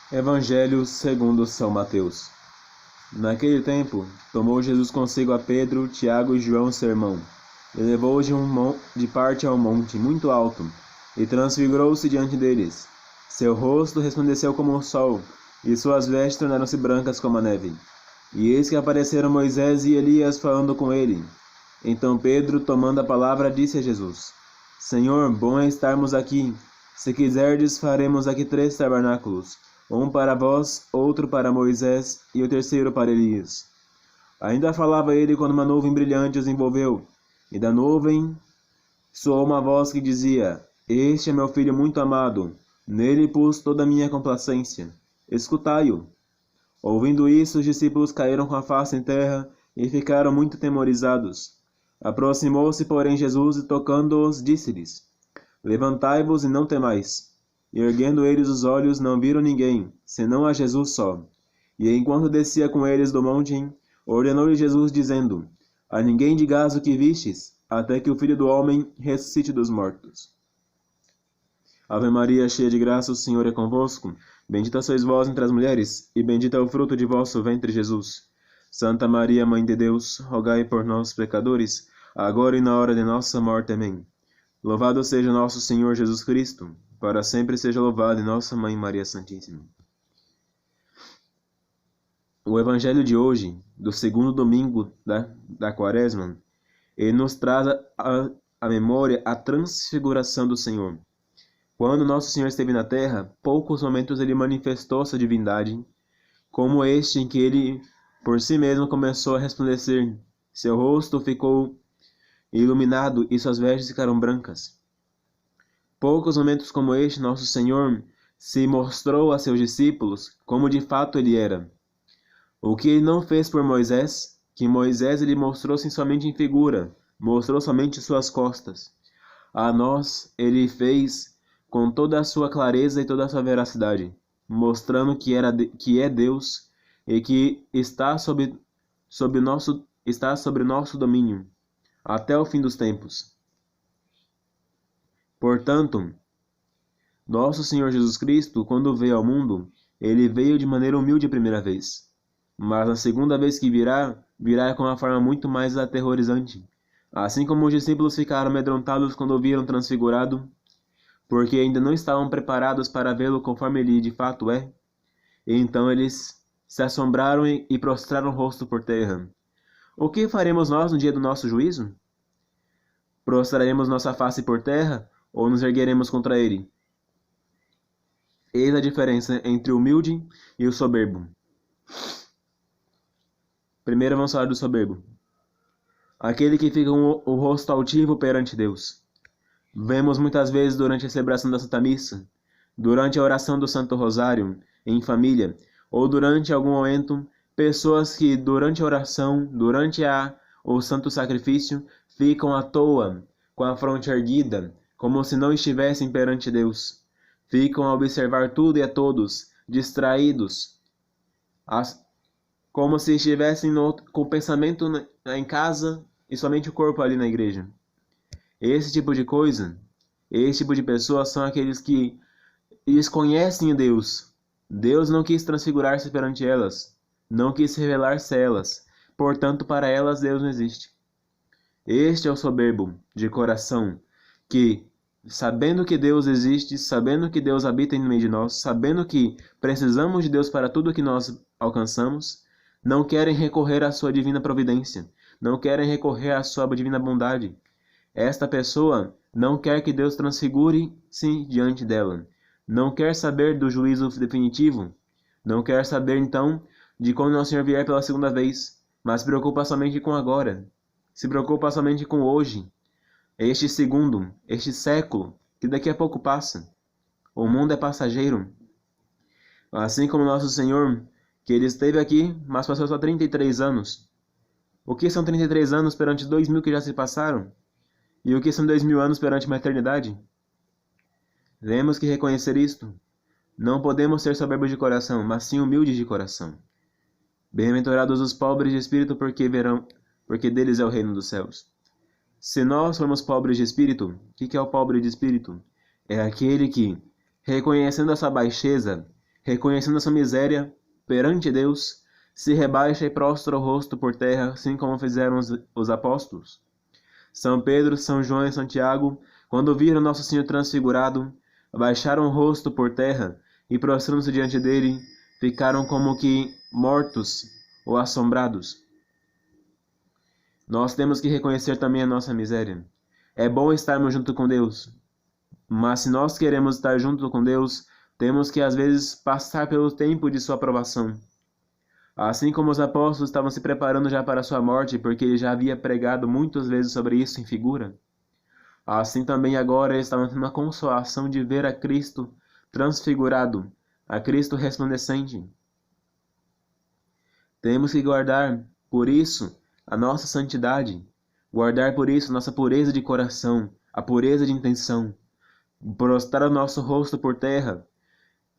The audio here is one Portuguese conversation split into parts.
Evangelho segundo São Mateus. Naquele tempo, tomou Jesus consigo a Pedro, Tiago e João seu irmão, e levou-os de parte a um monte muito alto, e transfigurou-se diante deles. Seu rosto resplandeceu como o sol, e suas vestes tornaram-se brancas como a neve. E eis que apareceram Moisés e Elias falando com ele. Então Pedro, tomando a palavra, disse a Jesus: Senhor, bom é estarmos aqui. Se quiserdes, faremos aqui 3 tabernáculos, um para vós, outro para Moisés e o terceiro para Elias. Ainda falava ele quando uma nuvem brilhante os envolveu, e da nuvem soou uma voz que dizia: Este é meu filho muito amado, nele pus toda a minha complacência. Escutai-o. Ouvindo isso, os discípulos caíram com a face em terra e ficaram muito temorizados. Aproximou-se, porém, Jesus e tocando-os, disse-lhes: Levantai-vos e não temais. E erguendo eles os olhos, não viram ninguém, senão a Jesus só. E enquanto descia com eles do monte, ordenou-lhe Jesus, dizendo: A ninguém digais o que vistes, até que o Filho do Homem ressuscite dos mortos. Ave Maria, cheia de graça, o Senhor é convosco. Bendita sois vós entre as mulheres, e bendito é o fruto de vosso ventre, Jesus. Santa Maria, Mãe de Deus, rogai por nós, pecadores, agora e na hora de nossa morte. Amém. Louvado seja nosso Senhor Jesus Cristo, para sempre seja louvado, nossa Mãe Maria Santíssima. O Evangelho de hoje, do segundo domingo da Quaresma, ele nos traz a memória a transfiguração do Senhor. Quando nosso Senhor esteve na terra, poucos momentos ele manifestou sua divindade, como este em que ele, por si mesmo, começou a resplandecer. Seu rosto ficou iluminado e suas vestes ficaram brancas. Poucos momentos como este, nosso Senhor se mostrou a seus discípulos como de fato ele era. O que ele não fez por Moisés, que Moisés ele mostrou-se somente em figura, mostrou somente suas costas. A nós ele fez com toda a sua clareza e toda a sua veracidade, mostrando que é Deus e que está sobre nosso domínio até o fim dos tempos. Portanto, nosso Senhor Jesus Cristo, quando veio ao mundo, ele veio de maneira humilde a primeira vez. Mas na segunda vez que virá com uma forma muito mais aterrorizante. Assim como os discípulos ficaram amedrontados quando o viram transfigurado, porque ainda não estavam preparados para vê-lo conforme ele de fato é, e então eles se assombraram e prostraram o rosto por terra. O que faremos nós no dia do nosso juízo? Prostraremos nossa face por terra ou nos ergueremos contra ele? Eis a diferença entre o humilde e o soberbo. Primeiro vamos falar do soberbo. Aquele que fica com o rosto altivo perante Deus. Vemos muitas vezes durante a celebração da Santa Missa, durante a oração do Santo Rosário, em família, ou durante algum momento, pessoas que durante a oração, durante o Santo Sacrifício, ficam à toa, com a fronte erguida, como se não estivessem perante Deus. Ficam a observar tudo e a todos, distraídos, como se estivessem com o pensamento em casa e somente o corpo ali na igreja. Esse tipo de coisa, esse tipo de pessoas são aqueles que eles conhecem Deus. Deus não quis transfigurar-se perante elas, não quis revelar-se a elas, portanto para elas Deus não existe. Este é o soberbo de coração, que, sabendo que Deus existe, sabendo que Deus habita no meio de nós, sabendo que precisamos de Deus para tudo que nós alcançamos, não querem recorrer à sua divina providência, não querem recorrer à sua divina bondade. Esta pessoa não quer que Deus transfigure-se diante dela, não quer saber do juízo definitivo, não quer saber então de quando nosso Senhor vier pela segunda vez, mas se preocupa somente com agora, se preocupa somente com hoje, este segundo, este século, que daqui a pouco passa. O mundo é passageiro. Assim como nosso Senhor, que ele esteve aqui, mas passou só 33 anos. O que são 33 anos perante 2000 que já se passaram? E o que são 2000 anos perante uma eternidade? Temos que reconhecer isto. Não podemos ser soberbos de coração, mas sim humildes de coração. Bem-aventurados os pobres de espírito, porque deles é o reino dos céus. Se nós formos pobres de espírito, o que é o pobre de espírito? É aquele que, reconhecendo a sua baixeza, reconhecendo a sua miséria perante Deus, se rebaixa e prostra o rosto por terra, assim como fizeram os apóstolos. São Pedro, São João e Santiago, quando viram Nosso Senhor transfigurado, abaixaram o rosto por terra e, prostrando-se diante dele, ficaram como que mortos ou assombrados. Nós temos que reconhecer também a nossa miséria. É bom estarmos junto com Deus, mas se nós queremos estar junto com Deus, temos que às vezes passar pelo tempo de sua aprovação. Assim como os apóstolos estavam se preparando já para a sua morte, porque ele já havia pregado muitas vezes sobre isso em figura, assim também agora eles estavam tendo a consolação de ver a Cristo transfigurado, a Cristo resplandecente. Temos que guardar, por isso, a nossa santidade, guardar por isso nossa pureza de coração, a pureza de intenção, prostrar o nosso rosto por terra,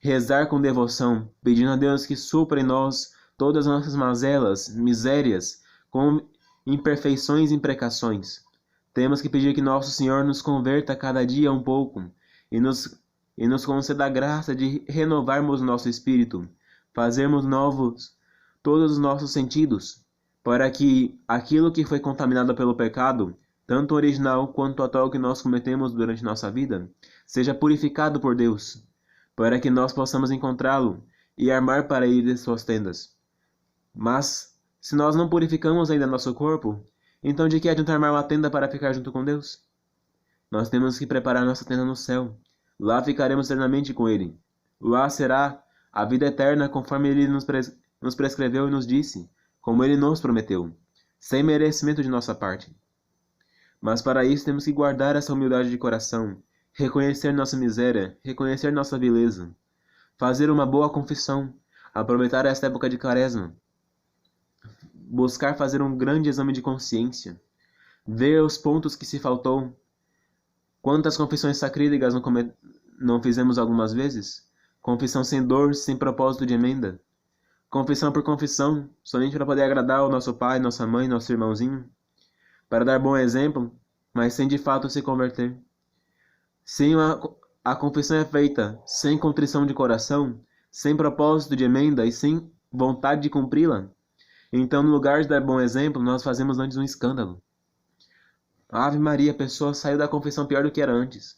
rezar com devoção, pedindo a Deus que supra em nós todas as nossas mazelas, misérias, com imperfeições e imprecações. Temos que pedir que Nosso Senhor nos converta cada dia um pouco e nos conceda a graça de renovarmos nosso espírito, fazermos novos todos os nossos sentidos, para que aquilo que foi contaminado pelo pecado, tanto o original quanto o atual que nós cometemos durante nossa vida, seja purificado por Deus, para que nós possamos encontrá-lo e armar para ele de suas tendas. Mas, se nós não purificamos ainda nosso corpo, então de que adianta armar uma tenda para ficar junto com Deus? Nós temos que preparar nossa tenda no céu. Lá ficaremos eternamente com Ele. Lá será a vida eterna conforme Ele nos prescreveu e nos disse, como Ele nos prometeu, sem merecimento de nossa parte. Mas para isso temos que guardar essa humildade de coração, reconhecer nossa miséria, reconhecer nossa vileza, fazer uma boa confissão, aproveitar esta época de quaresma, buscar fazer um grande exame de consciência, ver os pontos que se faltou. Quantas confissões sacrílegas não fizemos algumas vezes? Confissão sem dor, sem propósito de emenda. Confissão por confissão, somente para poder agradar o nosso pai, nossa mãe, nosso irmãozinho. Para dar bom exemplo, mas sem de fato se converter. Se a confissão é feita sem contrição de coração, sem propósito de emenda e sem vontade de cumpri-la, então, no lugar de dar bom exemplo, nós fazemos antes um escândalo. Ave Maria, a pessoa saiu da confissão pior do que era antes.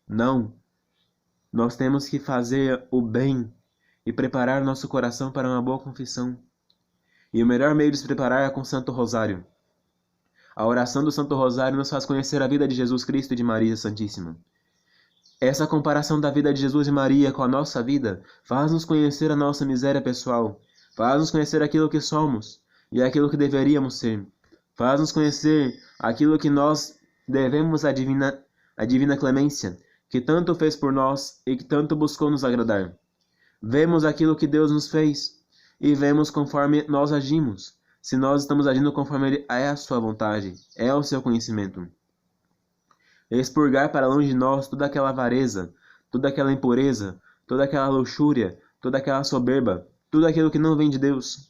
Não. Nós temos que fazer o bem e preparar nosso coração para uma boa confissão. E o melhor meio de se preparar é com o Santo Rosário. A oração do Santo Rosário nos faz conhecer a vida de Jesus Cristo e de Maria Santíssima. Essa comparação da vida de Jesus e Maria com a nossa vida faz-nos conhecer a nossa miséria pessoal, faz-nos conhecer aquilo que somos e aquilo que deveríamos ser. Faz-nos conhecer aquilo que nós devemos à divina clemência, que tanto fez por nós e que tanto buscou nos agradar. Vemos aquilo que Deus nos fez e vemos conforme nós agimos, se nós estamos agindo conforme é a sua vontade, é o seu conhecimento. Expurgar para longe de nós toda aquela avareza, toda aquela impureza, toda aquela luxúria, toda aquela soberba, tudo aquilo que não vem de Deus.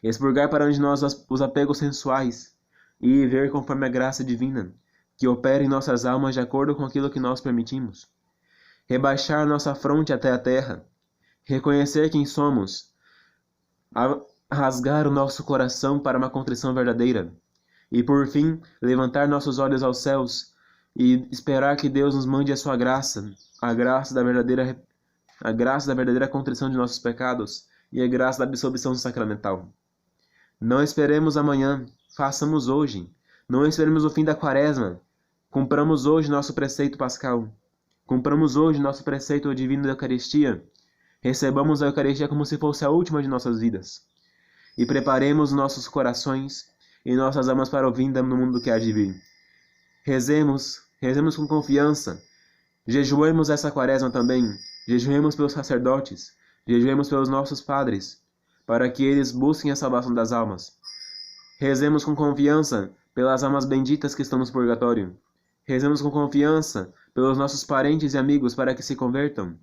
Expurgar para onde nós os apegos sensuais e viver conforme a graça divina, que opera em nossas almas de acordo com aquilo que nós permitimos. Rebaixar nossa fronte até a terra, reconhecer quem somos, rasgar o nosso coração para uma contrição verdadeira, e por fim, levantar nossos olhos aos céus e esperar que Deus nos mande a sua graça, a graça da verdadeira contrição de nossos pecados e a graça da absolvição sacramental. Não esperemos amanhã, façamos hoje. Não esperemos o fim da quaresma. Cumpramos hoje nosso preceito pascal. Cumpramos hoje nosso preceito divino da Eucaristia. Recebamos a Eucaristia como se fosse a última de nossas vidas. E preparemos nossos corações e nossas almas para o vinda no mundo que há de vir. Rezemos com confiança. Jejuemos essa quaresma também. Jejuemos pelos sacerdotes, jejuemos pelos nossos padres, para que eles busquem a salvação das almas. Rezemos com confiança pelas almas benditas que estão no purgatório. Rezemos com confiança pelos nossos parentes e amigos para que se convertam.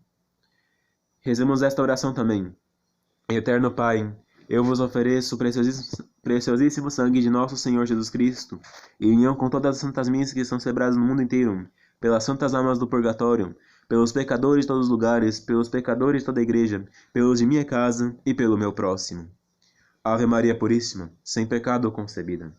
Rezemos esta oração também. Eterno Pai, eu vos ofereço o preciosíssimo sangue de nosso Senhor Jesus Cristo, em união com todas as santas missas que são celebradas no mundo inteiro, pelas santas almas do purgatório, pelos pecadores de todos os lugares, pelos pecadores de toda a igreja, pelos de minha casa e pelo meu próximo. Ave Maria Puríssima, sem pecado concebida.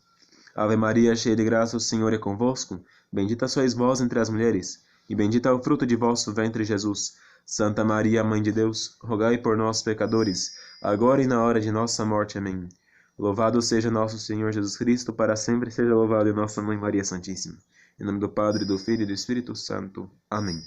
Ave Maria, cheia de graça, o Senhor é convosco. Bendita sois vós entre as mulheres, e bendito é o fruto de vosso ventre, Jesus. Santa Maria, Mãe de Deus, rogai por nós, pecadores, agora e na hora de nossa morte. Amém. Louvado seja nosso Senhor Jesus Cristo, para sempre seja louvado, e nossa Mãe Maria Santíssima. Em nome do Padre, do Filho e do Espírito Santo. Amém.